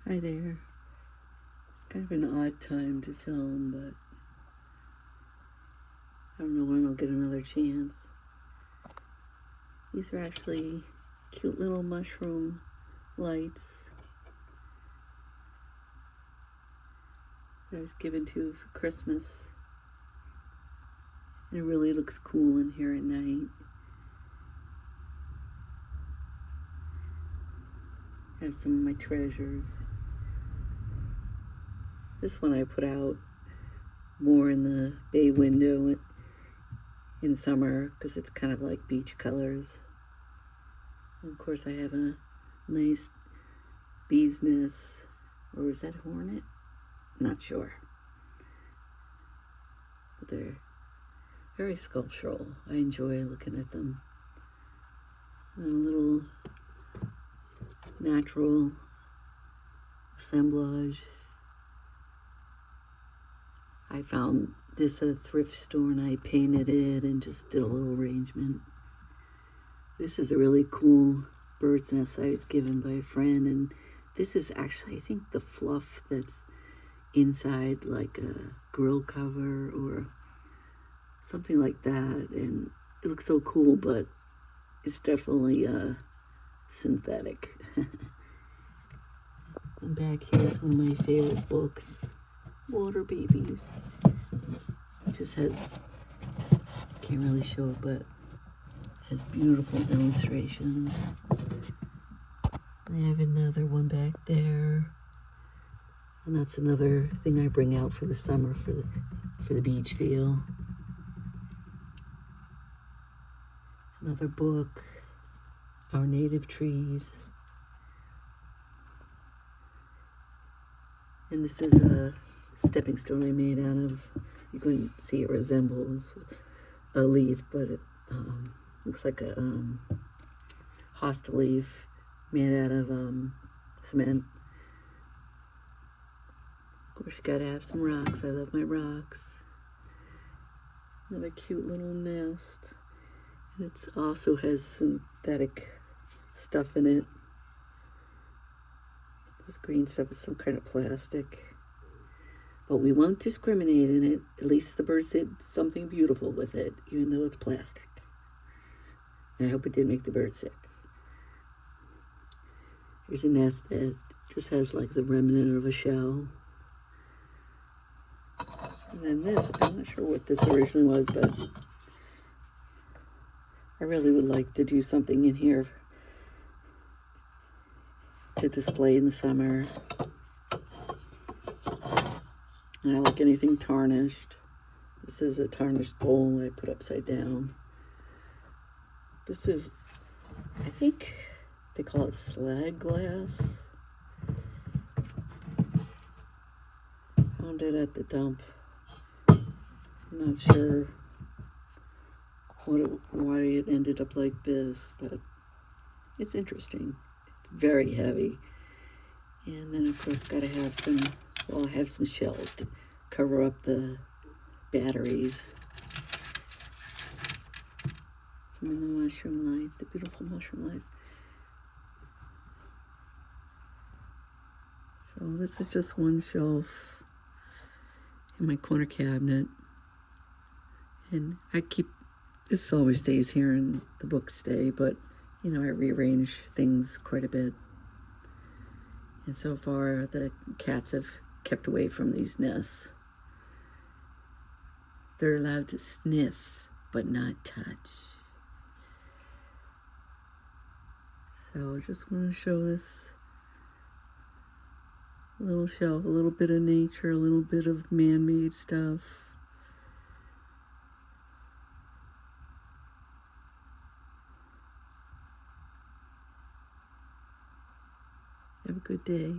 Hi there. It's kind of an odd time to film, but I don't know when I'll get another chance. These are actually cute little mushroom lights that I was given to for Christmas. And it really looks cool in here at night. I have some of my treasures. This one I put out more in the bay window in summer because it's kind of like beach colors. And of course I have a nice bee's nest, or is that hornet? Not sure. But they're very sculptural. I enjoy looking at them. And a little natural assemblage. I found this at a thrift store and I painted it and just did a little arrangement. This is a really cool bird's nest I was given by a friend, and this is actually, I think, the fluff that's inside like a grill cover or something like that, and it looks so cool, but it's definitely synthetic. And back here is one of my favorite books, Water Babies. It just has, can't really show it, but it has beautiful illustrations. I have another one back there, and that's another thing I bring out for the summer for the beach feel. Another book, Our Native Trees. And this is a stepping stone I made out of, you couldn't see it resembles a leaf, but it looks like a hosta leaf made out of cement. Of course, you gotta have some rocks. I love my rocks. Another cute little nest. And it also has synthetic stuff in it. This green stuff is some kind of plastic. But we won't discriminate in it. At least the birds did something beautiful with it, even though it's plastic. And I hope it didn't make the bird sick. Here's a nest that just has like the remnant of a shell. And then this, I'm not sure what this originally was, but I really would like to do something in here to display in the summer. And I like anything tarnished. This is a tarnished bowl I put upside down. This is, I think they call it slag glass. Found it at the dump. I'm not sure why it ended up like this, but it's interesting. It's very heavy. And then of course gotta have some, well, I have some shells to cover up the batteries. Some of the mushroom lights, the beautiful mushroom lights. So this is just one shelf in my corner cabinet. And this always stays here and the books stay, but you know, I rearrange things quite a bit. And so far the cats have kept away from these nests. They're allowed to sniff, but not touch. So I just want to show this little shelf, a little bit of nature, a little bit of man-made stuff. Have a good day.